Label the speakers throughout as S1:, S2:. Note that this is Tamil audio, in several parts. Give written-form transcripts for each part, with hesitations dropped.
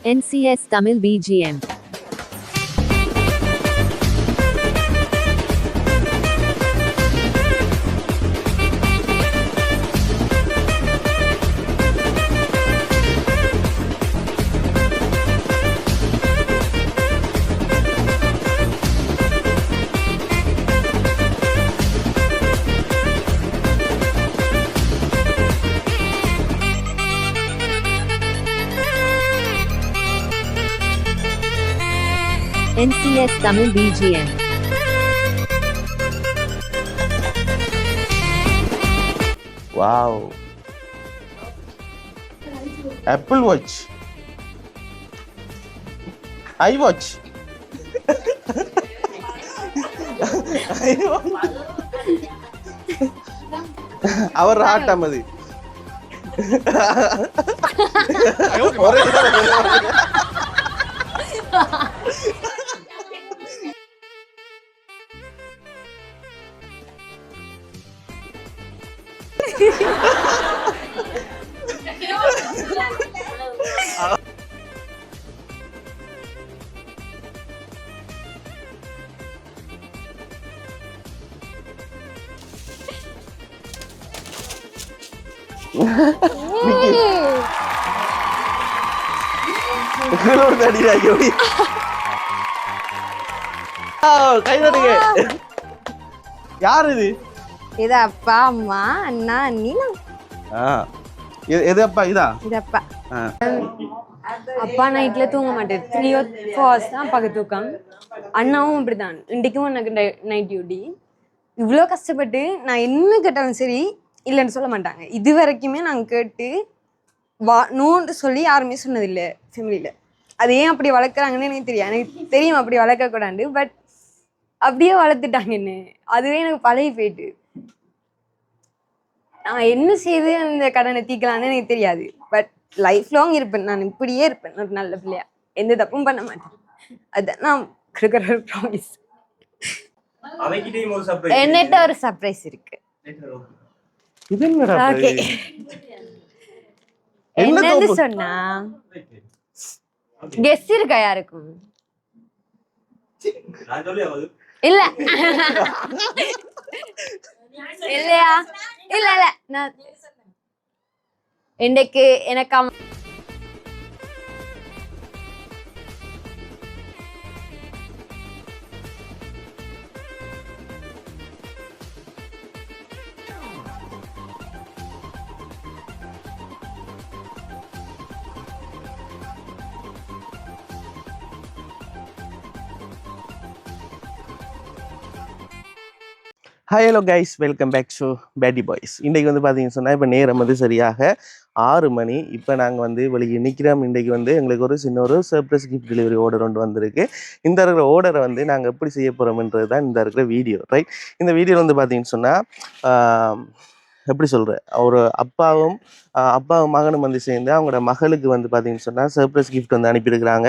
S1: NCS Tamil BGM. NCS Tamil BGM.
S2: Wow. Apple Watch. iWatch. அவர் ஆட்டம் அது யார் இது?
S3: இது அப்பா அம்மா அண்ணா அண்ணி
S2: எது அப்பா? இதா
S3: இது அப்பா. அப்பா நைட்ல தூங்க மாட்டேன். 3 or 4 hours தான் அப்பாவுக்கு தூக்கம். அண்ணாவும் அப்படிதான். இன்றைக்கும் எனக்கு நைட் டியூட்டி. இவ்வளோ கஷ்டப்பட்டு நான் என்ன கேட்டாலும் சரி இல்லைன்னு சொல்ல மாட்டாங்க. இது வரைக்குமே நாங்கள் கேட்டு நோன்னு சொல்லி யாருமே சொன்னதில்லை ஃபேமிலியில். அது ஏன் அப்படி வளர்க்குறாங்கன்னு எனக்கு தெரியும். எனக்கு தெரியும் அப்படி வளர்க்கக்கூடாது. பட் அப்படியே வளர்த்துட்டாங்க என்ன. அதுவே எனக்கு பழகி போயிட்டு நான் என்ன செய்து அந்த கடனை தீக்கலான்னு எனக்கு தெரியாது. பட் லைஃப் லாங் இருப்பேன். நான் இப்படியே இருப்பேன் ஒரு நல்ல பிள்ளையா. எந்த தப்பும் பண்ண மாட்டேன். அதுதான் நான் கொடுக்குற ஒரு ப்ராமிஸ். என்னட்ட ஒரு சர்ப்ரைஸ் இருக்கு. என்னன்னு சொன்னா கெஸ் இருக்கா யாருக்கும்? இல்ல இல்லையா? இல்ல இல்ல நான் இன்னைக்கு எனக்கு
S2: hi hello guys, welcome back to paddy boys. இன்றைக்கு வந்து பார்த்தீங்கன்னு சொன்னால் இப்போ நேரம் வந்து சரியாக 6 மணி. இப்போ நாங்கள் வந்து வெளியே நிற்கிறோம். இன்றைக்கு வந்து எங்களுக்கு ஒரு சின்ன ஒரு சர்ப்ரைஸ் கிஃப்ட் டெலிவரி ஆர்டர் ஒன்று வந்திருக்கு. இந்த இருக்கிற ஆர்டரை வந்து நாங்கள் எப்படி செய்ய போகிறோம்ன்றது தான் இந்த இருக்கிற வீடியோ, ரைட்? இந்த வீடியோவில் வந்து பார்த்தீங்கன்னு சொன்னால் எப்படி சொல்கிறேன், ஒரு அப்பாவும் மகனும் வந்து சேர்ந்து அவங்களோட மகளுக்கு வந்து பார்த்தீங்கன்னு சொன்னால் சர்ப்ரைஸ் கிஃப்ட் வந்து அனுப்பியிருக்கிறாங்க.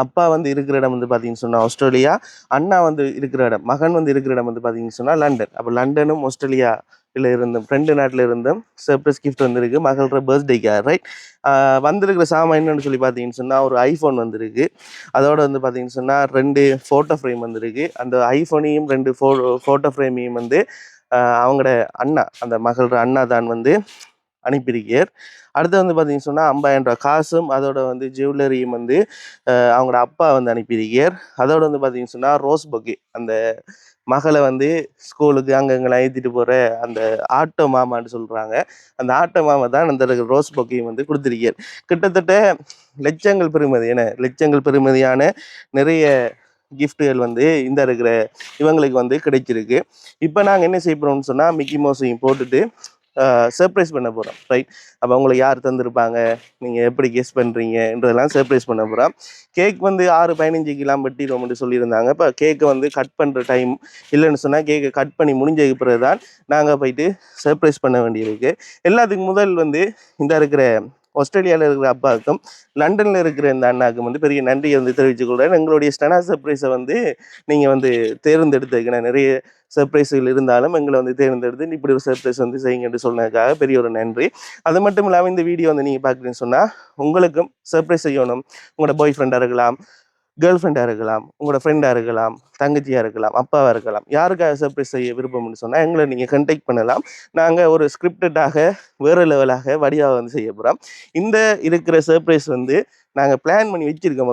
S2: அப்பா வந்து இருக்கிற இடம் வந்து பார்த்தீங்கன்னு சொன்னால் ஆஸ்திரேலியா, அண்ணா வந்து இருக்கிற இடம், மகன் வந்து இருக்கிற இடம் வந்து பார்த்தீங்கன்னு சொன்னால் லண்டன். அப்போ லண்டனும் ஆஸ்திரேலியாவில் இருந்தும் 2 நாட்டில் இருந்தும் சர்ப்ரைஸ் கிஃப்ட் வந்துருக்கு மகளோட பர்த்டேக்காக, ரைட்? வந்திருக்கிற சாமான் என்னன்னு சொல்லி பார்த்தீங்கன்னு சொன்னால் ஒரு ஐஃபோன் வந்துருக்கு. அதோட வந்து பார்த்தீங்கன்னு சொன்னால் 2 ஃபோட்டோ ஃப்ரேம் வந்துருக்கு. அந்த ஐஃபோனையும் 2 ஃபோட்டோ ஃப்ரேமையும் வந்து அவங்களோட அண்ணா, அந்த மகளோட அண்ணா தான் வந்து அனுப்பியிருக்கார். அடுத்து வந்து பார்த்தீங்கன்னு சொன்னால் 50,000 ரூபா காசும் அதோட வந்து ஜுவல்லரியும் வந்து அவங்களோட அப்பா வந்து அனுப்பியிருக்கார். அதோட வந்து பார்த்தீங்கன்னு சொன்னால் ரோஸ் பொக்கே, அந்த மகளை வந்து ஸ்கூலுக்கு அங்கங்கெல்லாம் ஏற்றிட்டு போகிற அந்த ஆட்டோ மாமான்னு சொல்கிறாங்க, அந்த ஆட்டோ மாமா தான் அந்த ரோஸ் பொக்கையும் வந்து கொடுத்துருக்கார். கிட்டத்தட்ட லட்சங்கள் பெறுமதியான நிறைய கிஃப்ட்டுகள் வந்து இந்த இருக்கிற இவங்களுக்கு வந்து கிடைச்சிருக்கு. இப்போ நாங்கள் என்ன செய்ய போகிறோம்னு சொன்னால் மிக்கி மவுஸையும் போட்டுட்டு சர்ப்ரைஸ் பண்ண போகிறோம், ரைட்? அப்போ அவங்களுக்கு யார் தந்திருப்பாங்க, நீங்கள் எப்படி கெஸ் பண்ணுறீங்கன்றதெல்லாம் சர்ப்ரைஸ் பண்ண போகிறோம். கேக் வந்து 6-15 கிலோ வெட்டிடுவோம்னு சொல்லியிருந்தாங்க. இப்போ கேக்கை வந்து கட் பண்ணுற டைம் இல்லைன்னு சொன்னால் கேக்கை கட் பண்ணி முடிஞ்சதுக்கு பிறகு தான் நாங்கள் போயிட்டு சர்ப்ரைஸ் பண்ண வேண்டியிருக்கு. எல்லாத்துக்கு முதல் வந்து இந்த இருக்கிற ஆஸ்திரேலியாவில் இருக்கிற அப்பாவுக்கும் லண்டனில் இருக்கிற இந்த அண்ணாவுக்கும் வந்து பெரிய நன்றியை வந்து தெரிவித்துக்கொள்கிறேன். எங்களுடைய ஸ்டனா சர்ப்ரைஸை வந்து நீங்கள் வந்து தேர்ந்தெடுத்துக்கணும். நிறைய சர்ப்ரைஸுகள் இருந்தாலும் எங்களை வந்து தேர்ந்தெடுத்து இப்படி ஒரு சர்ப்ரைஸ் வந்து செய்யுங்கன்னு சொன்னதுக்காக பெரிய ஒரு நன்றி. அது மட்டும் இல்லாமல் இந்த வீடியோ வந்து நீங்கள் பார்க்குறீங்கன்னு சொன்னால் உங்களுக்கும் சர்ப்ரைஸ் செய்யணும். உங்களோட பாய் ஃப்ரெண்டாக இருக்கலாம், கேர்ள் ஃப்ரெண்டாக இருக்கலாம், உங்களோட ஃப்ரெண்டாக இருக்கலாம், தங்கச்சியாக இருக்கலாம், அப்பாவாக இருக்கலாம், யாருக்காக சர்ப்ரைஸ் செய்ய விருப்பம்னு சொன்னால் எங்களை நீங்கள் கண்டெக்ட் பண்ணலாம். நாங்கள் ஒரு ஸ்கிரிப்டடாக வேறு லெவலாக வடிவாக வந்து செய்ய போகிறோம். இந்த இருக்கிற சர்ப்ரைஸ் வந்து நாங்கள் பிளான் பண்ணி வச்சுருக்கோம்.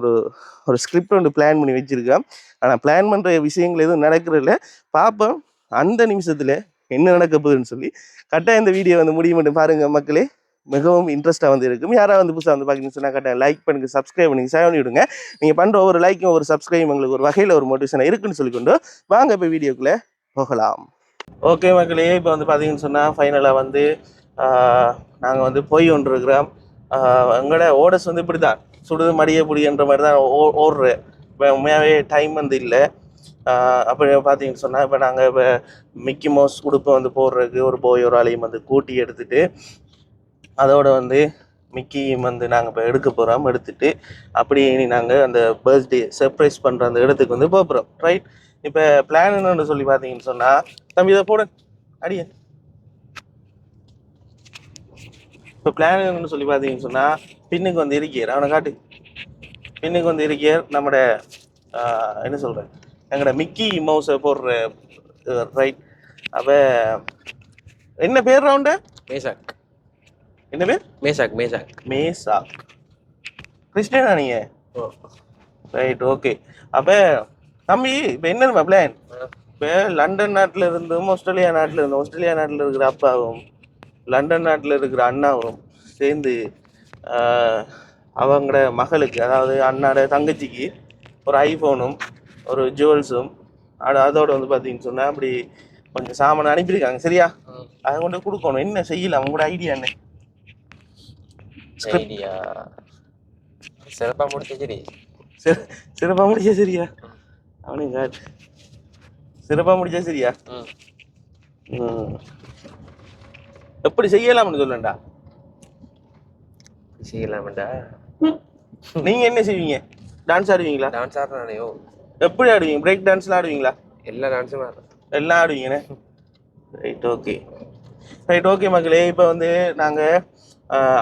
S2: ஒரு ஸ்கிரிப்ட் ஒன்று பிளான் பண்ணி வச்சுருக்கோம். ஆனால் பிளான் பண்ணுற விஷயங்கள் எதுவும் நடக்கிறதில்ல. பார்ப்போம் அந்த நிமிஷத்தில் என்ன நடக்க போகுதுன்னு சொல்லி. கரெக்டாக இந்த வீடியோ வந்து முடிய மட்டும் பாருங்கள் மக்களே. மிகவும் இன்ட்ரெஸ்ட்டாக வந்து இருக்கும். யாராவது வந்து புதுசாக வந்து பார்க்குறீங்கன்னு சொன்னால் கரெக்டாக லைக் பண்ணுங்கள், சப்ஸ்கிரைப் பண்ணுங்கள், ஷேர் பண்ணி விடுங்க. நீங்கள் பண்ணுற ஒவ்வொரு லைக்கும் ஒரு சப்ஸ்கிரைப் எங்களுக்கு ஒரு வகையில் ஒரு மோட்டிவேஷனாக இருக்குன்னு சொல்லிக்கொண்டு வாங்க இப்போ வீடியோக்குள்ளே போகலாம். ஓகே மக்களே, இப்போ வந்து பார்த்தீங்கன்னு சொன்னால் ஃபைனலாக வந்து நாங்கள் வந்து போய் கொண்டிருக்கிறோம். எங்களோட ஓடஸ் வந்து இப்படி தான் சுடுது மடிய பிடின்ற மாதிரி தான் ஓடுறேன். இப்போ உண்மையாகவே டைம் வந்து இல்லை. அப்படி பார்த்தீங்கன்னு சொன்னால் இப்போ நாங்கள் இப்போ மிக்கி மவுஸ் உடுப்பை வந்து போடுறதுக்கு ஒரு போய் ஒரு ஆளையும் வந்து கூட்டி எடுத்துகிட்டு அதோட வந்து மிக்கியும் வந்து நாங்கள் இப்போ எடுக்க போகிறோம். எடுத்துகிட்டு அப்படியே நாங்கள் அந்த பர்த்டே சர்ப்ரைஸ் பண்ணுற அந்த இடத்துக்கு வந்து போகிறோம். ரைட், இப்போ பிளான் என்னன்னு சொல்லி பார்த்தீங்கன்னு சொன்னால் தம்பி இதை போட அடிய. இப்போ பிளான் என்னன்னு சொல்லி பார்த்தீங்கன்னு சொன்னால் பின்னுக்கு வந்து இருக்கியார், அவனை காட்டு. பின்னுக்கு வந்து இருக்கியார் நம்மட என்ன சொல்கிறேன், எங்களோட மிக்கி மவுஸை போடுற. ரைட், அப்போ என்ன பேர் ரவுண்டு?
S4: மேசாக்.
S2: என்ன பேர்?
S4: மேசாக். மேசாக்.
S2: மேசாக். கிறிஸ்டியனா நீங்கள்? Right, okay. அப்போ தம்பி இப்போ என்ன பிளான்? இப்போ லண்டன் நாட்டில் இருந்தும் ஆஸ்திரேலியா நாட்டில் இருந்தும், ஆஸ்திரேலியா நாட்டில் இருக்கிற அப்பாவும் லண்டன் நாட்டில் இருக்கிற அண்ணாவும் சேர்ந்து அவங்களோட மகளுக்கு, அதாவது அண்ணாட தங்கச்சிக்கு ஒரு ஐஃபோனும் ஒரு ஜுவல்ஸும் அதோட வந்து பார்த்தீங்கன்னு சொன்னால் அப்படி கொஞ்சம் சாமான் அனுப்பியிருக்காங்க. சரியா? அதை கொண்டு கொடுக்கணும். என்ன செய்யலாம்? உங்களோட ஐடியா என்ன?
S4: ஐடியா சிறப்பாக முடிச்ச. சரி,
S2: சிறப்பாக முடிச்சா சரியா? அவனுங்க காட்டு. சிறப்பாக முடிச்சா சரியா? எப்படி செய்யலாம்னு சொல்லண்டா.
S4: செய்யலாம்டா.
S2: நீங்க என்ன செய்வீங்க? டான்ஸ் ஆடுவீங்களா?
S4: டான்ஸ் ஆடுறானையோ.
S2: எப்படி ஆடுவீங்க? பிரேக் டான்ஸ்லாம் ஆடுவீங்களா?
S4: எல்லா டான்ஸும் ஆடுறேன்.
S2: எல்லாம் ஆடுவீங்கண்ணே. Right, okay. ரைட், ஓகே மக்களே. இப்போ வந்து நாங்கள்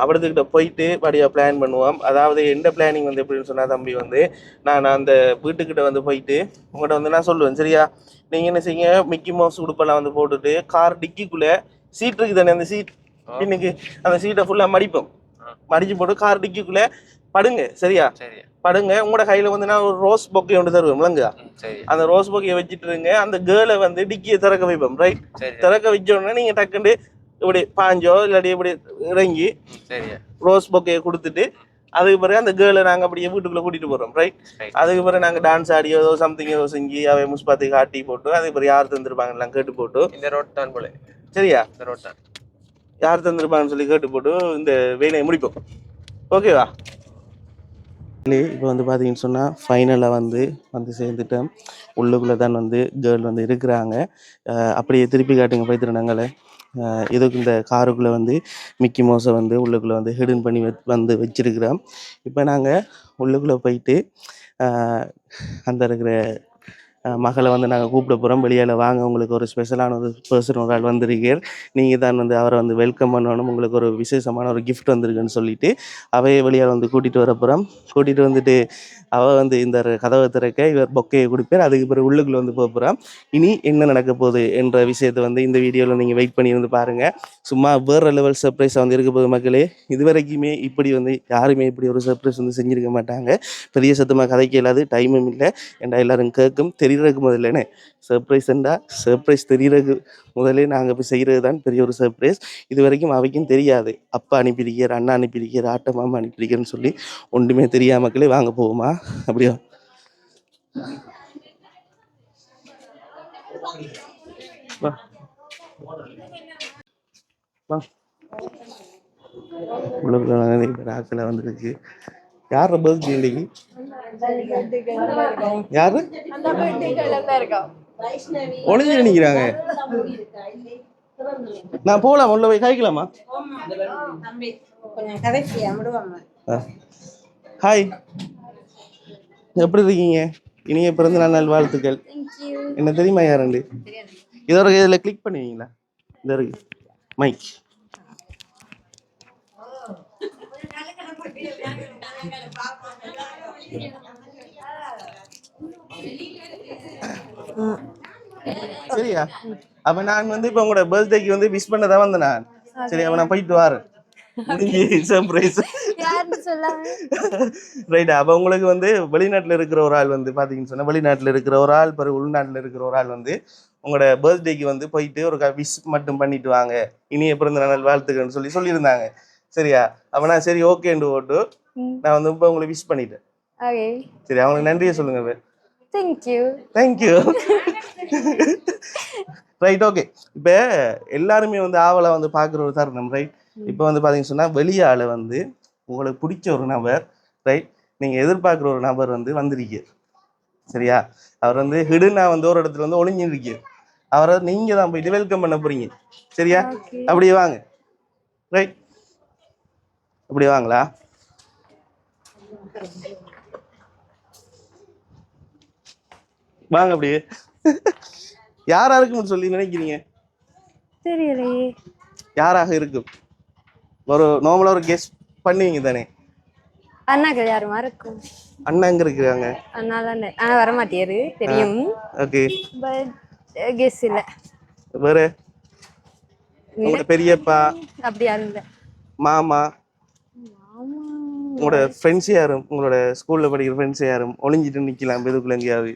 S2: அவடத்துக்கிட்ட போயிட்டு வடியாக பிளான் பண்ணுவோம். அதாவது எந்த பிளானிங் வந்து எப்படின்னு சொன்னால் தம்பி வந்து நான் அந்த வீட்டுக்கிட்ட வந்து போயிட்டு உங்கள்கிட்ட வந்து நான் சொல்லுவேன். சரியா? நீங்கள் என்ன செய்யுங்க, மிக்கி மவுஸ் உடுப்பெல்லாம் வந்து போட்டுட்டு கார் டிக்கிக்குள்ளே சீட் இருக்குது தானே, அந்த சீட் பின்னுக்கு அந்த சீட்டை ஃபுல்லாக மடிப்போம். மடிச்சு போட்டு கார் டிக்கிக்குள்ளே படுங்க. சரியா? படுங்க. உங்களோட கையில் வந்து நான் ஒரு ரோஸ் பொக்கையை ஒன்று தருவேன். விளங்குதா? அந்த ரோஸ் பொக்கையை வச்சுட்டு இருங்க. அந்த கேர்ளை வந்து டிக்கியை திறக்க வைப்போம். ரைட், திறக்க வச்ச உடனே நீங்கள் டக்குண்டு இப்படி பாஞ்சோ இல்லாட்டி இப்படி இறங்கி ரோஸ் பொக்கையை கொடுத்துட்டு அதுக்கு பிறகு அந்த கேர்ளை நாங்கள் அப்படியே வீட்டுக்குள்ளே கூட்டிகிட்டு போகிறோம். ரைட், அதுக்கு பிறகு நாங்கள் டான்ஸ் ஆடியோ ஏதோ சம்திங் ஏதோ செஞ்சு அவை முஸ்பாத்தி காட்டி போட்டு அதுக்கு பிறகு யார் தந்துருப்பாங்கலாம் கேட்டு போட்டு
S4: இந்த ரோட் தான் போல.
S2: சரியா?
S4: இந்த ரோட் தான்
S2: யார் தந்துருப்பாங்கன்னு சொல்லி கேட்டு போட்டு இந்த வேலையை முடிப்போம். ஓகேவா? இப்போ வந்து பார்த்தீங்கன்னு சொன்னால் ஃபைனலாக வந்து சேர்ந்துட்டேன். உள்ளுக்குள்ளே தான் வந்து கேர்ள் வந்து இருக்கிறாங்க. அப்படியே திருப்பி காட்டுங்க பைத்திருந்தாங்களே. இதுக்கு இந்த காருக்குள்ளே வந்து மிக்கி மவுஸை வந்து உள்ளுக்குள்ளே வந்து ஹிடன் பண்ணி வந்து வச்சிருக்கிறோம். இப்போ நாங்கள் உள்ளுக்குள்ளே போயிட்டு அந்த இருக்கிற மகளை வந்து நாங்கள் கூப்பிட போகிறோம். வெளியால் வாங்க, உங்களுக்கு ஒரு ஸ்பெஷலான ஒரு பர்சன் ஒரு ஆள் வந்திருக்கீர், நீங்கள் தான் வந்து அவரை வந்து வெல்கம் பண்ணணும், உங்களுக்கு ஒரு விசேஷமான ஒரு கிஃப்ட் வந்திருக்குன்னு சொல்லிட்டு அவையை வெளியால் வந்து கூட்டிகிட்டு வர போகிறோம். கூட்டிகிட்டு வந்துட்டு அவள் வந்து இந்த கதவை திறக்க இவர் பொக்கையை கொடுப்பார். அதுக்கு பிறகு உள்ளுக்குள்ளே வந்து போக போகிறோம். இனி என்ன நடக்க போகுது என்ற விஷயத்தை வந்து இந்த வீடியோவில் நீங்கள் வெயிட் பண்ணி வந்து பாருங்கள். சும்மா வேறு லெவல் சர்ப்ரைஸாக வந்து இருக்க போகுது மக்களே. இது வரைக்குமே இப்படி வந்து யாருமே இப்படி ஒரு சர்ப்ரைஸ் வந்து செஞ்சுருக்க மாட்டாங்க. பெரிய சத்தமாக கதைக்க இல்லாது, டைமும் இல்லை, ஏன்டா எல்லாரும் கேட்கும் தெரியறதுக்கு முதல்ல சர்ப்ரைஸ்ண்டா சர்ப்ரைஸ் தெரியறதுக்கு முதலே நாங்கள் இப்போ செய்கிறது தான் பெரிய ஒரு சர்ப்ரைஸ். இது வரைக்கும் அவைக்கும் தெரியாது. அப்பா அனுப்பியிருக்கிற, அண்ணா அனுப்பியிருக்கிற, ஆட்ட மாமா அனுப்பியிருக்கிறேன்னு சொல்லி ஒன்றுமே தெரியாம மக்களே. வாங்க போவோமா? அப்படியா? வா வா. உள்ள ஆக்களை வந்துருக்கு. யார பர்த்டே இன்னைக்கு? யாரு ஒளிஞ்சு நினைக்கிறாங்க? நான் போகலாமா? உள்ள போய் காய்க்கலாமா?
S5: கொஞ்சம் கதைச்சியா விடுவாங்க.
S2: ஹாய், எப்படி இருக்கீங்க? இனிய பிறந்த நாள் நல்வாழ்த்துக்கள். என்ன தெரியுமா யாருண்டு? இதோட இதில் கிளிக் பண்ணுவீங்களா? இந்த இருக்கு மைக். சரியா? அப்ப நான் வந்து இப்ப உங்களோட பர்த்டேக்கு வந்து விஷ் பண்ணதான் வந்தேன் நான். சரி, அப்ப நான் போயிட்டு வரேன். சர்ப்ரைஸ். ரைட். அப்ப உங்களுக்கு வந்து வெளிநாட்டுல இருக்கிற ஒரு ஆள் வந்து பாத்தீங்கன்னு சொன்னா, வெளிநாட்டுல இருக்கிற ஒரு ஆள் பிறகு உள்நாட்டுல இருக்கிற ஒரு ஆள் வந்து உங்களோட பர்த்டேக்கு வந்து போயிட்டு ஒரு விஷ் மட்டும் பண்ணிட்டு வாங்க, இனிய பிறந்த நாள் வாழ்த்துக்கள்னு சொல்லியிருந்தாங்க. சரியா? அப்ப நான் சரி ஓகேன்னு போட்டு நான் வந்து இப்ப உங்களை விஷ் பண்ணிட்டேன். சரி, அவங்களுக்கு நன்றியை சொல்லுங்க. தேங்க்யூ. Right, okay. இப்போ எல்லாருமே வந்து ஆவலை வந்து பார்க்குற ஒரு தருணம். ரைட். இப்போ வந்து பார்த்தீங்கன்னு சொன்னால் வெளியால் வந்து உங்களுக்கு பிடிச்ச ஒரு நபர், ரைட், நீங்கள் எதிர்பார்க்குற ஒரு நபர் வந்து வந்திருக்கார். சரியா? அவர் வந்து ஹிடுனா வந்து ஒரு இடத்துல வந்து ஒளிஞ்சிருக்கார். அவரை நீங்கள் தான் போயிட்டு வெல்கம் பண்ண போறீங்க. சரியா? அப்படியே வாங்க. ரைட், அப்படியே வாங்களா? வாங்க அப்படியே. யாரா இருக்கும்னு சொல்லி நினைக்கிறீங்க?
S3: தெரியலையே.
S2: யாராக இருக்கும்? ஒரு நார்மலா ஒரு கெஸ் பண்ணுவீங்க தானே?
S3: அண்ணாக்கள் யாருமா இருக்கும்?
S2: அண்ணா எங்க இருக்காங்க?
S3: அண்ணா தான். ஆனா வர மாட்டேரு தெரியும்.
S2: ஓகே.
S3: பட் கெஸ் இல்ல.
S2: வேற உங்களோட பெரியப்பா
S3: அப்படி யாரும் இல்ல.
S2: மாமா, உங்களோட ஃப்ரெண்ட்ஸ் யாரும், உங்களோட ஸ்கூல்ல படிக்கிற ஃப்ரெண்ட்ஸ் யாரும் ஒளிஞ்சிட்டு நிக்கலாம் எதுக்குள்ள எங்கேயாவது?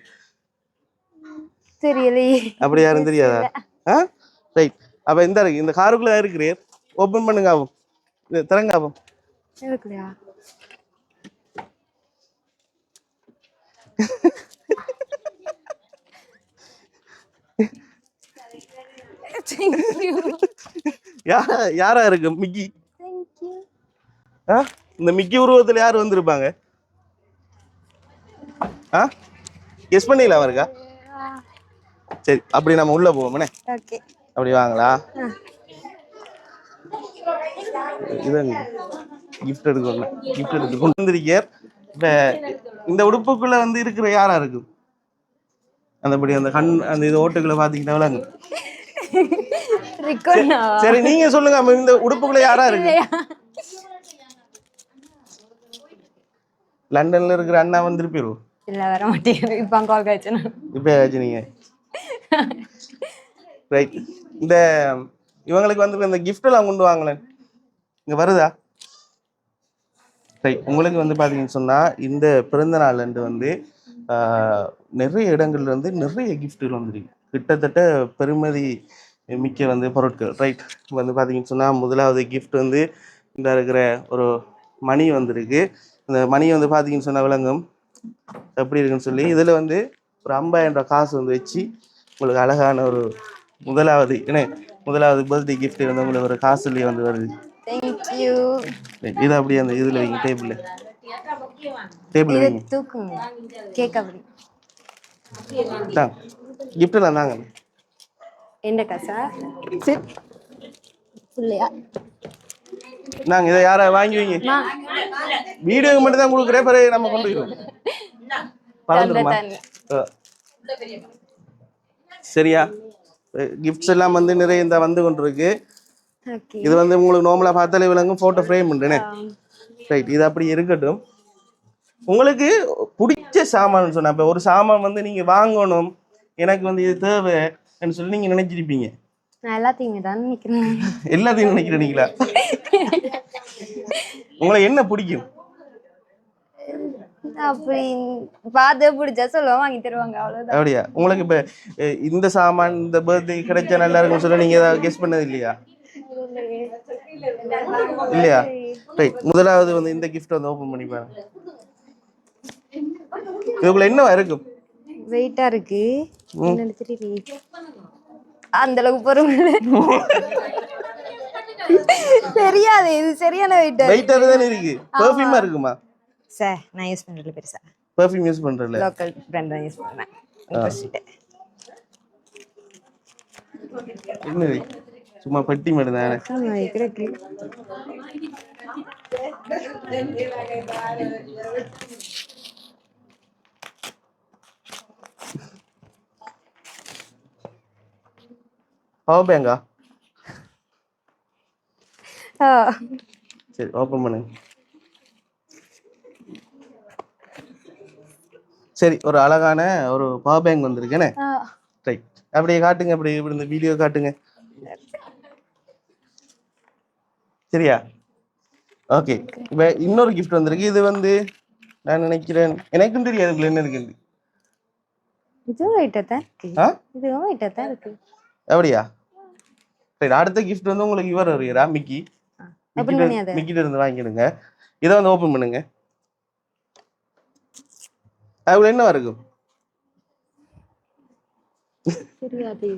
S3: தெரியலையே.
S2: அப்படி யாரும் தெரியாதா? ரைட். அப்ப இந்த காருக்குள்ள இருக்கிறீர். ஓபன் பண்ணுங்க. ஆகும் திறங்க. ஆகும்
S3: இருக்குலையா?
S2: யாரா இருக்கு? மிக்கி. இந்த மிக்கி உருவத்துல யாரு வந்திருப்பாங்க? கெஸ் பண்ணிக்கலாம் இருக்கா? சரி, அப்படி நம்ம உள்ள போவோம்னே. அப்படி வாங்களா? இதான் கிஃப்ட் எடுக்கணும். கிஃப்ட் எடுத்து கொண்டு வந்திருக்கார். இந்த உடுப்புக்குள்ள வந்து இருக்கிற யாரா இருக்கும்? அந்தபடி அந்த கண் அந்த இது ஓட்டுக்குள்ள பாத்தீங்கன்னா விளங்கும். சரி, நீங்க சொல்லுங்க. இந்த உடுப்புக்குள்ள யாரா இருக்கு? லண்டன்ல இருக்கிற அண்ணா வந்திருப்பீரோ?
S3: இல்ல, வர மாட்டேங்குது. இப்ப கால் காய்ச்சனா?
S2: இப்ப ஆச்சுனீங்க. ரைட். இந்த இவங்களுக்கு வந்து இந்த கிஃப்ட் எல்லாம் கொண்டு வாங்கலேன். இங்க வருதா? ரைட். உங்களுக்கு வந்து பாத்தீங்கன்னு சொன்னா இந்த பிறந்த நாள் வந்து நிறைய இடங்கள்ல வந்து நிறைய கிஃப்ட்கள் வந்துருக்கு. கிட்டத்தட்ட பெருமதி மிக்க வந்து பொருட்கள். ரைட். வந்து பாத்தீங்கன்னு சொன்னா முதலாவது கிஃப்ட் வந்து இந்த இருக்கிற ஒரு மணி வந்திருக்கு. இந்த மணி வந்து பாத்தீங்கன்னு சொன்னா விளங்கும் எப்படி இருக்குன்னு சொல்லி. இதுல வந்து ஒரு 50,000 காசு வந்து வச்சு உங்களுக்கு அழகான ஒரு முதலாவது பர்த்டே கிஃப்ட் வந்து உங்களுக்கு ஒரு காசுலயே வந்து வருது.
S3: தேங்க்யூ.
S2: இது அப்படியே அந்த இதுல வைங்க. டேபிள் வைங்க.
S3: தூக்குங்க. கேக் அப்படி
S2: கிஃப்ட் எல்லாம் தாங்க.
S3: என்ன காசா? இல்லையா?
S2: நாங்க இதை யார வாங்கி வைங்க. வீடியோக்கு மட்டும் தான் கொடுக்குறேன். பிறகு நம்ம கொண்டு போயிடுவோம். பறந்துருமா? சரியா? கிஃப்ட்ஸ் எல்லாம் வந்து நிறைய இந்த வந்து கொண்டிருக்கு. இது வந்து உங்களுக்கு நார்மலா பார்த்தாலே விளங்கும். போட்டோ ஃப்ரேம் உண்டுனே. ரைட். இது அப்படி இருக்கட்டும். உங்களுக்கு பிடிச்ச சாமான் சொன்னா, இப்ப ஒரு சாமான் வந்து நீங்க வாங்கணும், எனக்கு வந்து இது தேவைன்னு சொல்லி நீங்க நினைச்சிருப்பீங்க.
S3: நான் எல்லாத்தையும் தான் நினைக்கிறேன்.
S2: எல்லாத்தையும் நினைக்கிறீங்களா? உங்களுக்கு என்ன பிடிக்கும்?
S3: அப்படி பார்த்து பிடிச்சா சொல்லுவோம், வாங்கி தருவாங்க, அவ்வளவுதான்.
S2: அப்படியா? உங்களுக்கு இப்ப இந்த சாமான் இந்த பர்த்டே கிடைச்சா நல்லா இருக்கும்னு சொல்லி நீங்க ஏதாவது கெஸ் பண்ணது இல்லையா? இல்லையா? ரைட். முதலாவது வந்து இந்த கிஃப்ட் வந்து ஓபன் பண்ணி பாருங்க. இதுக்குள்ள என்ன இருக்கும்?
S3: வெயிட்டா இருக்கு. என்னன்னு தெரியல. அந்த அளவுக்கு பொறுமை தெரியாது. இது சரியான வெயிட்டா
S2: தான் இருக்கு. பெர்ஃப்யூமா இருக்குமா?
S3: சார், நான் யூஸ் பண்றதுல பெருசா
S2: பெர்ஃப்யூம் யூஸ் பண்றதுல
S3: லோக்கல் பிராண்ட் தான் யூஸ் பண்றேன்.
S2: என்ன சும்மா பெட்டி மட்டும் தானே.
S3: ஆமா வைக்கிறக்கு
S2: பவர் பேங்கா?
S3: ஆ
S2: சரி ஓப்பன் பண்ணுங்க. சரி ஒரு அழகான ஒரு பவர் பேங்க் வந்திருக்கேனே. ரைட் அப்படியே காட்டுங்க, அப்படி இப்படி இந்த வீடியோ காட்டுங்க. சரியா? ஓகே. இப்போ இன்னொரு கிஃப்ட் வந்திருக்கு. இது வந்து நான் நினைக்கிறேன் எனக்கும் தெரியாது இதுல என்ன இருக்கு.
S3: இதுவும் வெயிட்டா தான் இருக்கு.
S2: ஆ
S3: இதுவும் வெயிட்டா தான் இருக்கு.
S2: அப்படியா? சரி அடுத்த கிஃப்ட் வந்து உங்களுக்கு இவர் வருகிறா மிக்கி.
S3: ஓபன் பண்ணி அத.
S2: மிக்கிட்ட இருந்து வாங்கிடுங்க. இதை வந்து ஓபன் பண்ணுங்க. அதுல என்ன இருக்கும்?
S3: தெரியாது.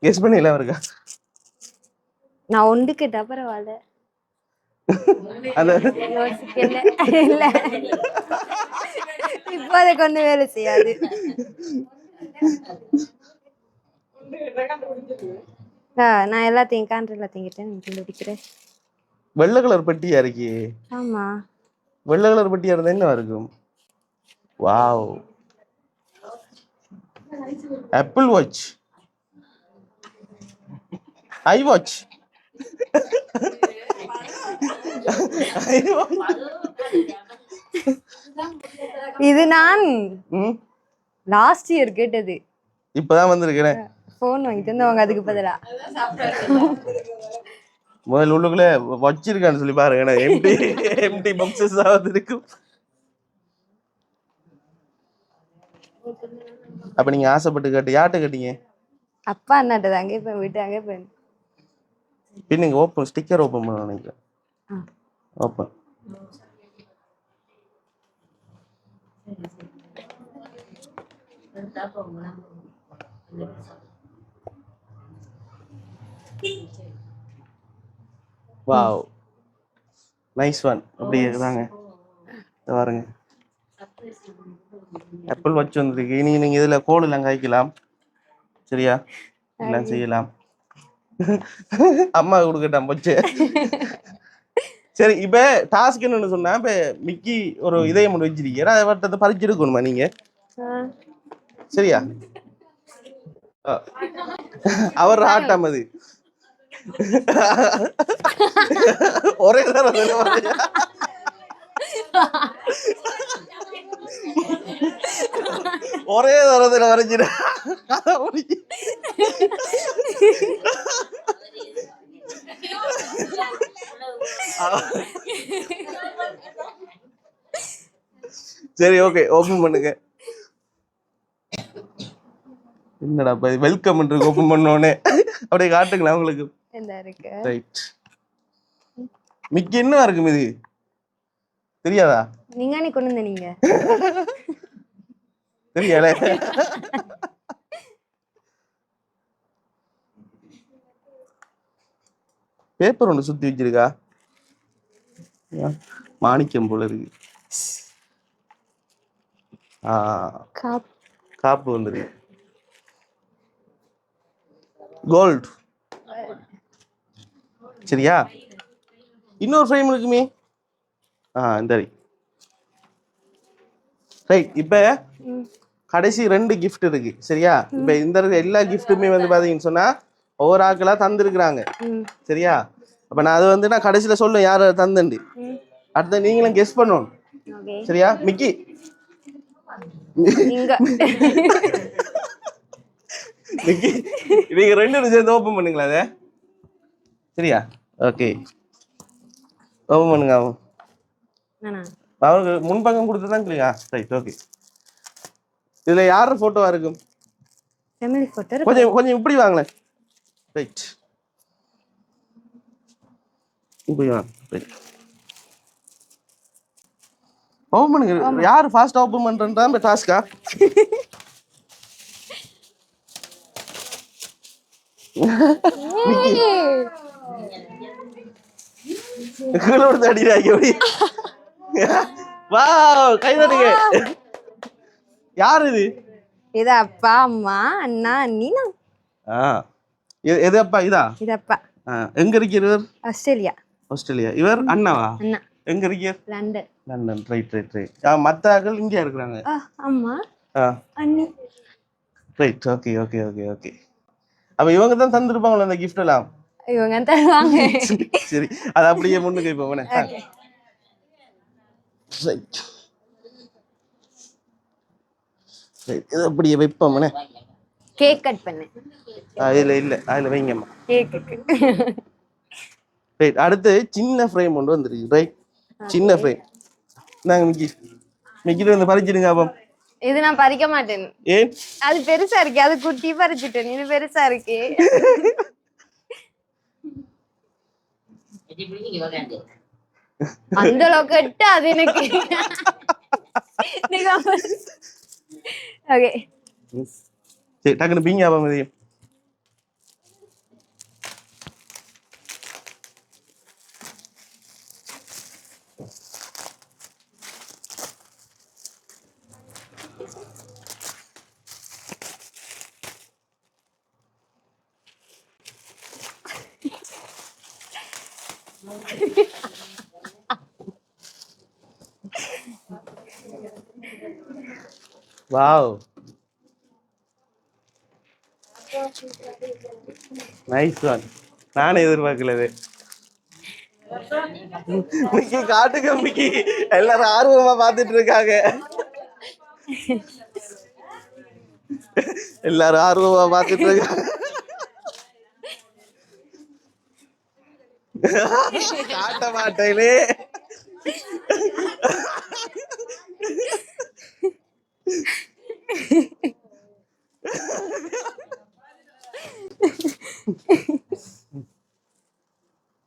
S2: கெஸ் பண்ணல இருக்கா?
S3: நான் ஒன்று கேட்டா பரவாயில்ல.
S2: அந்த
S3: யோசிக்கல. இல்ல இப்போ அதை கொண்டு வேலை செய்யாது. நான் எல்லாத்தையும் காண்ற எல்லாத்தையும் கிட்டேன் கண்டுபிடிக்கிறேன்.
S2: வெள்ளை கலர் பெட்டியா இருக்கு.
S3: ஆமா
S2: வெள்ளை கலர் பெட்டியா இருந்தா என்ன இருக்கும்? Wow, apple watch, I watch.
S3: இது நான் லாஸ்ட் இயர் கேட்டது.
S2: இப்பதான் வந்திருக்கிறேன்.
S3: போன் வாங்கிட்டு வந்தவங்க அதுக்கு பதிலா
S2: முதல்ல உள்ளுக்குள்ள வச்சிருக்கான்னு சொல்லி பாருங்க. எம்டி எம்டி பாக்ஸஸ் ஆவது இருக்கும். அப்ப நீங்க ஆசைப்பட்டு கேட்டு யார்கிட்ட கேட்டீங்க?
S3: அப்பா அண்ணாட்ட தாங்க இப்ப விட்டாங்க.
S2: பின்னுங்க ஓப்பன் ஸ்டிக்கர் ஓப்பன் பண்ண நினைக்கிறேன். ஓப்பன். Wow, nice one. அப்படியே தாங்க பாருங்க. ஆப்பிள் வாட்ச் வந்துருக்கு. இனி நீங்க இதுல கோல் எல்லாம் காய்க்கலாம். சரியா? எல்லாம் செய்யலாம். அம்மா கொடுக்கட்டான் போச்சு. சரி இப்ப டாஸ்க் என்னன்னு சொன்னா, இப்ப மிக்கி ஒரு இதயம் ஒன்று வச்சிருக்கீங்க, அதை வட்டத்தை பறிச்சு எடுக்கணுமா நீங்க? சரியா? அவர் ஆட்டம் அது ஒரே தரம் ஒரே தரத்துல வரைஞ்சிட. சரி ஓகே ஓபன் பண்ணுங்க. என்னடா வெல்கம் இருக்கு ஓபன் பண்ணோனே. அப்படியே காட்டுங்களா உங்களுக்கு? ரைட். மிக்கி என்ன இருக்கும் இது தெரியாதா?
S3: நீங்க அன்னைக்கு கொண்டு வந்தீங்க.
S2: தெரியல. பேப்பர் ஒன்று சுத்தி வச்சிருக்கா. மாணிக்கம் போல இருக்கு. காப்பு வந்துருக்கு. கோல்ட். சரியா? இன்னொரு ஃப்ரேம் இருக்குமே. இந்த ரைட். இப்ப கடைசி 2 கிஃப்ட் இருக்கு. சரியா? இப்ப இந்த எல்லா கிஃப்ட்டுமே வந்து பாத்தீங்கன்னு சொன்னா ஒவ்வொரு ஆக்களா தந்துருக்குறாங்க. சரியா? அப்ப நான் அது வந்து நான் கடைசியில சொல்ல யார தந்துண்டு. அடுத்த நீங்களும் கெஸ் பண்ணணும். சரியா? மிக்கி மிக்கி நீங்க 2 சேர்ந்து ஓபன் பண்ணுங்களா அத? சரியா? ஓகே ஓபன் பண்ணுங்க. அவருக்கு முன்பக்கம் கொடுத்துதான் இல்லையா? Right okay. இதுல யாரு போட்டோவா இருக்கும்?
S3: Family photo.
S2: கொஞ்சம் கொஞ்சம் இப்படி வாங்களேன். ரைட் இப்படி வாங்க. ரைட் ஓபன் பண்ணுங்க. யாரு ஃபாஸ்ட் ஓபன் பண்றன்றா இந்த டாஸ்கா? கீழோடு அடிக்கிறாங்க. வாவ், கை தட்டுங்க. யார் இது?
S3: இது அப்பா அம்மா அண்ணா அண்ணி நான்.
S2: எது அப்பா இதா?
S3: இது அப்பா.
S2: எங்க இருக்கிறவர்?
S3: ஆஸ்திரேலியா.
S2: ஆஸ்திரேலியா. இவர் அண்ணாவா?
S3: அண்ணா.
S2: எங்க இருக்கிற?
S3: லண்டன்.
S2: லண்டன். ரைட். மத்த ஆட்கள் இங்க இருக்கிறாங்க.
S3: அம்மா அண்ணி.
S2: ரைட். ஓகே. அப்ப இவங்க தான் தந்திருப்பாங்களா அந்த கிஃப்ட் எல்லாம்?
S3: இவங்க தருவாங்க.
S2: சரி, அது அப்படியே முன்னுக்கு போவேன். இது அப்படியே வைப்போம்.
S3: கேக் கட் பண்ணு.
S2: அதுல வைங்கம்மா.
S3: கேக்குக்கு.
S2: ரைட். அடுத்து சின்ன ஃப்ரேம் ஒன்று வந்துருக்கு. ரைட், சின்ன ஃப்ரேம். நாங்க மிக்கிட்டு வந்து பறிச்சிடுங்க. அப்போ
S3: இது நான் பறிக்க மாட்டேன்.
S2: ஏன்?
S3: அது பெருசா இருக்கு. அது குட்டி பறிச்சிட்டேன். இது பெருசா இருக்கு. அந்த அளவுக்கு எட்டு அது எனக்கு. ஓகே
S2: சரி, டக்குனு பீங்க. அப்போ மதியம் வாவ், நைஸ் ஒன். நானே எதிர்பார்க்கல. மிக்கி காட்டுங்க. மிக்கி எல்லாரும் ஆர்வமா பாத்துட்டு இருக்காங்க. எல்லாரும் ஆர்வமா பாத்துட்டு இருக்காங்க. காட்ட மாட்டேனே.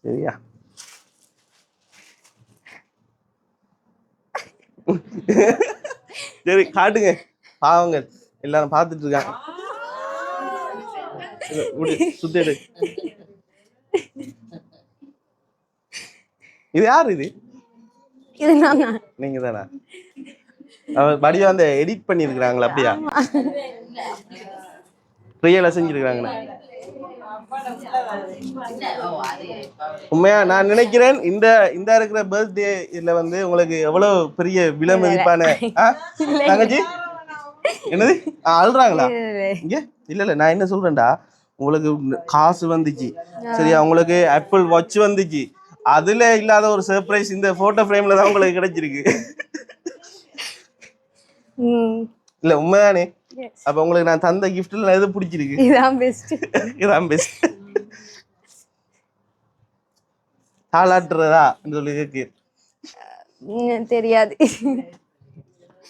S2: சரியா? சரி, காட்டுங்க. பாவங்க எல்லாரும் பாத்துட்டு இருக்காங்க. சுத்திடு. இது யாரு? இது நீங்க தானா? படியா வந்து எடிட் பண்ணிருக்காங்களா? அப்படியா? ரியலா செஞ்சிருக்காங்களா? உண்மையா நான் நினைக்கிறேன் இந்த இருக்கிற பர்த்டே இதுல வந்து உங்களுக்கு எவ்வளவு பெரிய விலை மதிப்பான தங்கச்சி. என்னது அழுறாங்களா இங்க? இல்ல நான் என்ன சொல்றேன்டா, உங்களுக்கு காசு வந்துச்சு சரியா, உங்களுக்கு ஆப்பிள் வாட்ச் வந்துச்சு, அதுல இல்லாத ஒரு சர்ப்ரைஸ் இந்த போட்டோ ஃப்ரேம்ல தான் உங்களுக்கு கிடைச்சிருக்கு. இல்ல உண்மைதானே? அப்ப உங்களுக்கு நான் தந்த கிஃப்ட்ல எது பிடிச்சிருக்கு?
S3: இதான் பெஸ்ட்.
S2: இதான் பெஸ்ட். தாளாட்டுறதா சொல்லி கேக்கு
S3: தெரியாது.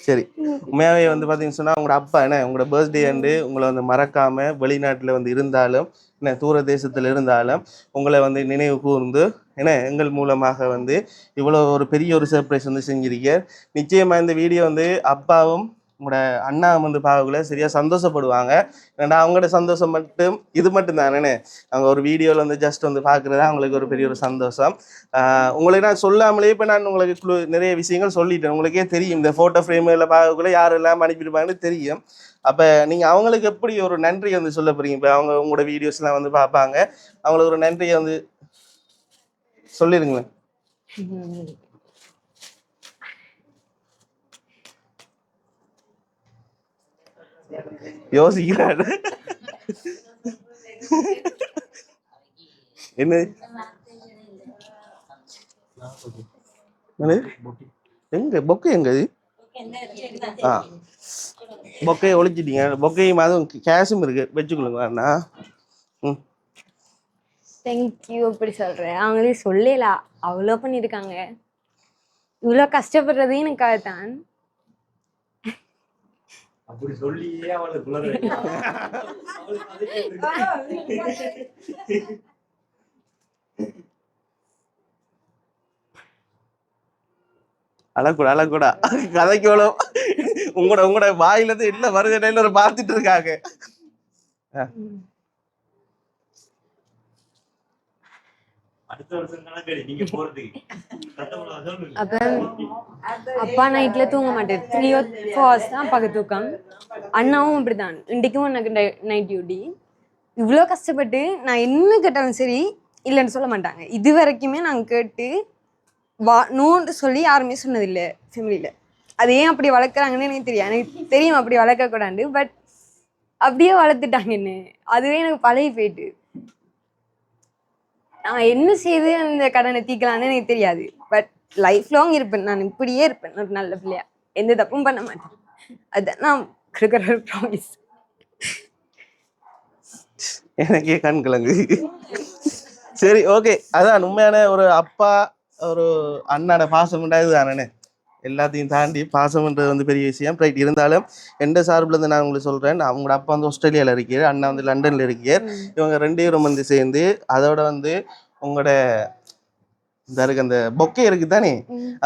S2: சரி, உண்மையாவே வந்து பாத்தீங்கன்னு சொன்னா உங்களோட அப்பா என்ன உங்களோட பர்த்டே அண்டு உங்களை வந்து மறக்காம வெளிநாட்டுல வந்து இருந்தாலும் என்ன தூர தேசத்துல இருந்தாலும் உங்களை வந்து நினைவு கூர்ந்து என்ன எங்கள் மூலமாக வந்து இவ்வளவு ஒரு பெரிய ஒரு சர்ப்ரைஸ் வந்து செஞ்சிருக்க. நிச்சயமா இந்த வீடியோ வந்து அப்பாவும் உங்களோட அண்ணா வந்து பார்க்கக்குள்ள சரியா சந்தோஷப்படுவாங்க. ஏன்னா அவங்களோட சந்தோஷம் மட்டும் இது மட்டும் தானே, அவங்க ஒரு வீடியோவில் வந்து ஜஸ்ட் வந்து பார்க்குறதா அவங்களுக்கு ஒரு பெரிய ஒரு சந்தோஷம். உங்களுக்கு நான் சொல்லாமலே இப்போ நான் உங்களுக்கு நிறைய விஷயங்கள் சொல்லிட்டேன். உங்களுக்கே தெரியும் இந்த ஃபோட்டோ ஃப்ரேமில் பார்க்கக்குள்ள யாரெல்லாம் அனுப்பியிருப்பாங்கன்னு தெரியும். அப்போ நீங்கள் அவங்களுக்கு எப்படி ஒரு நன்றியை வந்து சொல்ல போறீங்க? இப்போ அவங்க உங்களோட வீடியோஸ்லாம் வந்து பார்ப்பாங்க, அவங்களுக்கு ஒரு நன்றியை வந்து சொல்லிடுங்களேன். யோசிக்கிறாரு. என்ன எங்க பொக்கை எங்க? பொக்கையை ஒழிச்சிட்டீங்க. பொக்கையும் அதுவும் கேஷும் இருக்கு, வச்சுக்கொள்ளுங்க. அண்ணா
S3: தேங்க்யூ. அப்படி சொல்றேன். அவங்களே சொல்லலாம், அவ்வளோ பண்ணியிருக்காங்க. இவ்வளோ கஷ்டப்படுறதே எனக்காக தான்.
S5: அப்படி சொல்லியே அவளை
S2: அழக்கூடா கதைக்கு உங்களோட வாயில இருந்து இல்ல வருது ஒரு பார்த்துட்டு இருக்காங்க.
S3: அப்பா நைட்ல தூங்க மாட்டேன். 3 or 4 hours தான் பக்க தூக்கம். அண்ணாவும் அப்படிதான். இன்றைக்கும் எனக்கு நைட் டியூட்டி. இவ்வளோ கஷ்டப்பட்டு நான் என்ன கேட்டாலும் சரி இல்லைன்னு சொல்ல மாட்டாங்க. இது வரைக்குமே நாங்கள் கேட்டு நோன்னு சொல்லி யாருமே சொன்னதில்லை ஃபேமிலியில். அது ஏன் அப்படி வளர்க்குறாங்கன்னு எனக்கு தெரியும். எனக்கு தெரியும் அப்படி வளர்க்கக்கூடாது. பட் அப்படியே வளர்த்துட்டாங்க என்ன. அதுவே எனக்கு பழகி போயிட்டு நான் என்ன செய்து அந்த கடனை தீக்கலான்னு எனக்கு தெரியாது. பட் லைஃப் லாங் இருப்பேன், நான் இப்படியே இருப்பேன் ஒரு நல்ல பிள்ளையா, எந்த தப்பும் பண்ண மாட்டேன். அதுதான் நான் கொடுக்குற ஒரு ப்ராமிஸ்.
S2: எனக்கே கண் கலங்கு. சரி, ஓகே. அதான் உண்மையான ஒரு அப்பா ஒரு அண்ணாட பாசம்ண்டா இதுதானே. எல்லாத்தையும் தாண்டி பாசம்ன்றது வந்து பெரிய விஷயம். ரைட், இருந்தாலும் எந்த சார்பில் நான் உங்களுக்கு சொல்கிறேன், அவங்களோட அப்பா வந்து ஆஸ்திரேலியாவில் இருக்கார், அண்ணா வந்து லண்டனில் இருக்கார். இவங்க 2 பேரும் வந்து சேர்ந்து அதோட வந்து உங்களோட இந்த இருக்கு அந்த பொக்கே இருக்கு தானே,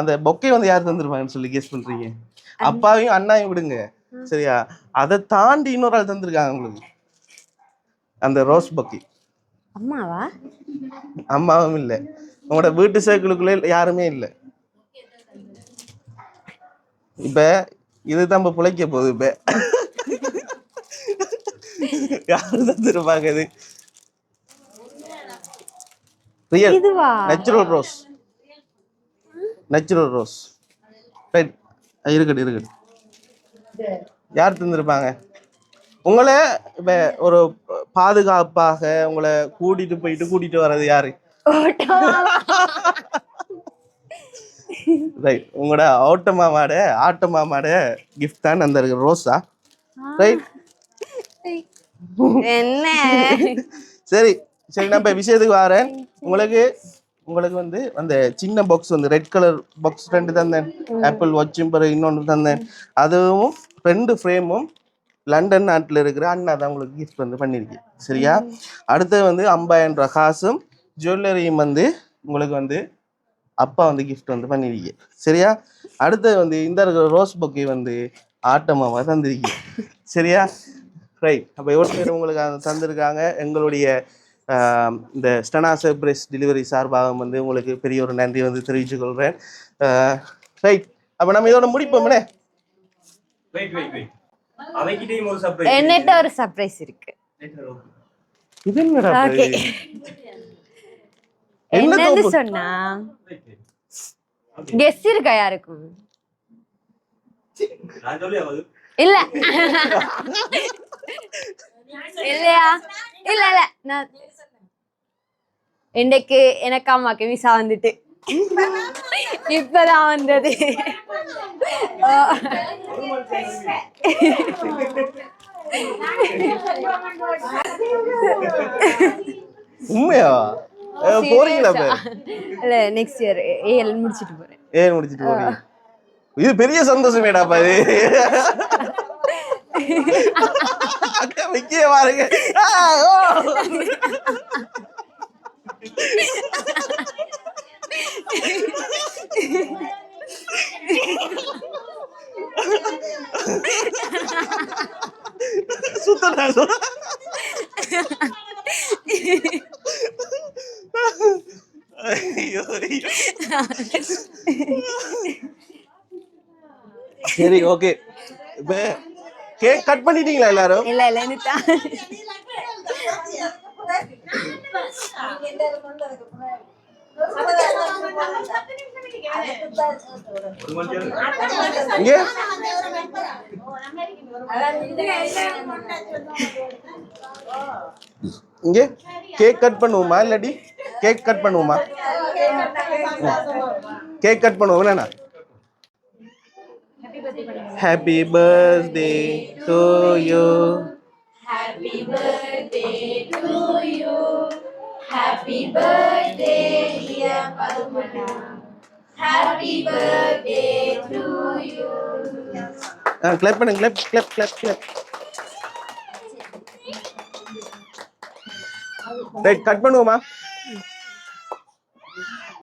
S2: அந்த பொக்கே வந்து யார் தந்துருப்பாங்கன்னு சொல்லி கெஸ் பண்ணுறீங்க? அப்பாவையும் அண்ணாவையும் விடுங்க சரியா, அதை தாண்டி இன்னொரு ஆள் தந்திருக்காங்க உங்களுக்கு அந்த ரோஸ் பொக்கே.
S3: அம்மாவா?
S2: அம்மாவும் இல்லை, உங்களோட வீட்டு சர்க்கிளுக்குள்ளே யாருமே இல்லை. இப்ப இதுதான் இப்ப பிழைக்க போகுது. இப்ப யாரு தந்துருப்பாங்க? இது real natural rose. Natural rose. Right, இருக்கட்டும். யார் தந்திருப்பாங்க? உங்களை இப்ப ஒரு பாதுகாப்பாக உங்களை கூட்டிட்டு வர்றது யாரு? ரைட், உங்களோட ஆட்ட மாமாட கிஃப்ட் தான் அந்த ரோஸா? ரைட்,
S3: என்ன?
S2: சரி, நான் விஷயத்துக்கு வரேன். உங்களுக்கு வந்து அந்த சின்ன பாக்ஸ் வந்து ரெட் கலர் பாக்ஸ் 2 தந்தேன், ஆப்பிள் வாட்சும் பிறகு இன்னொன்று தந்தேன். அதுவும் 2 ஃப்ரேமும் லண்டன் நாட்டில் இருக்கிற அண்ணா தான் உங்களுக்கு கிஃப்ட் வந்து பண்ணியிருக்கேன் சரியா. அடுத்தது வந்து 50,000 ரூபாய் காசும் ஜுவல்லரியும் வந்து உங்களுக்கு வந்து அப்பா வந்து கிஃப்ட் வந்து பண்ணியிருக்கேன் சரியா. அடுத்தது வந்து இந்த இருக்கிற ரோஸ் பொக்கே வந்து ஆட்டமாவா தந்திருக்கேன் சரியா. ரைட், அப்போ எவ்வளோ பேர் உங்களுக்கு தந்திருக்காங்க. எங்களுடைய இந்த ஸ்டனா சர்ப்ரைஸ் டெலிவரி சார்பாக வந்து உங்களுக்கு பெரிய ஒரு நன்றி வந்து தெரிவித்துக் கொள்கிறேன். ரைட், அப்போ நம்ம இதோட முடிப்போம்னே.
S3: என்னட்ட ஒரு சர்ப்ரைஸ் இருக்கு.
S2: இது என்னடா?
S3: என்னன்னு சொன்னா கெஸ் இருக்கா யாருக்கும்? இல்ல இல்லையா? இல்ல நான் இன்னைக்கு எனக்கு அம்மாக்கு விசா வந்துட்டு இப்பதான் வந்தது.
S2: உண்மையா போறீங்களா?
S3: இல்ல நெக்ஸ்ட் இயர் ஏஎல் முடிச்சிட்டு போறேன்.
S2: இது பெரிய சந்தோஷமேடாப்பா. இது வைக்க பாருங்க. சுத்தம் சரி, ஓகே. இப்ப கேக் கட் பண்ணிட்டீங்களா எல்லாரும்?
S3: இல்ல
S2: இங்க கேக் கட் பண்ணுவோமா இல்லாட்டி கேக் கட் பண்ணுவோமா? கேக் கட் பண்ணுவோம் என்னன்னா. Happy birthday to you.
S6: Happy birthday to you. Happy birthday dear Padmana. Happy birthday to you.
S2: Clap பண்ணுங்க, clap. ரைட், கட் பண்ணுவோமா?